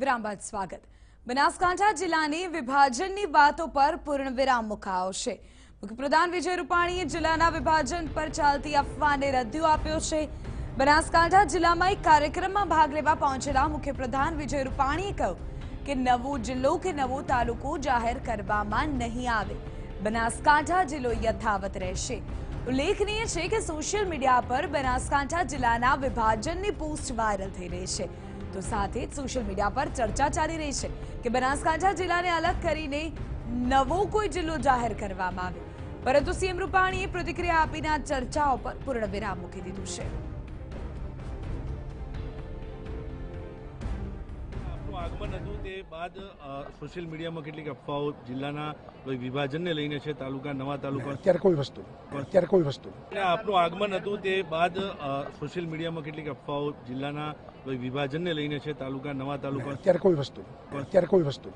વિરામ બાદ સ્વાગત। બનાસકાંઠા જિલ્લાની વિભાજનની વાતો પર પૂર્ણ વિરામ મુકાયો છે। મુખ્યપ્રધાન વિજય રૂપાણીએ જિલ્લાના વિભાજન પર ચાલતી અફવાને રદ્દિયો આપ્યો છે। બનાસકાંઠા જિલ્લામાં એક કાર્યક્રમમાં ભાગ લેવા પહોંચેલા મુખ્યપ્રધાન વિજય રૂપાણીએ કહ્યું કે નવો જિલ્લો કે નવો તાલુકો જાહેર કરવામાં નહીં આવે, બનાસકાંઠા જિલ્લો યથાવત રહેશે। ઉલ્લેખનીય છે કે સોશિયલ મીડિયા પર બનાસકાંઠા જિલ્લાના વિભાજનની પોસ્ટ વાયરલ થઈ રહી છે, તો સાથે જ સોશિયલ મીડિયા પર ચર્ચા ચાલી રહી છે કે બનાસકાંઠા જિલ્લાને અલગ કરીને નવો કોઈ જિલ્લો જાહેર કરવામાં આવે, પરંતુ સીએમ રૂપાણીએ પ્રતિક્રિયા આપીને આ ચર્ચાઓ પર પૂર્ણ વિરામ મૂકી દીધું છે। આગમન હતું તે બાદ સોશિયલ મીડિયામાં કેટલીક અફવાઓ જિલ્લાના વિભાજનને લઈને છે, તાલુકા નવા તાલુકા અત્યારે કોઈ વસ્તુ આપનું આગમન હતું તે બાદ સોશિયલ મીડિયામાં કેટલીક અફવાઓ જિલ્લાના વિભાજનને લઈને છે, તાલુકા નવા તાલુકા અત્યારે કોઈ વસ્તુ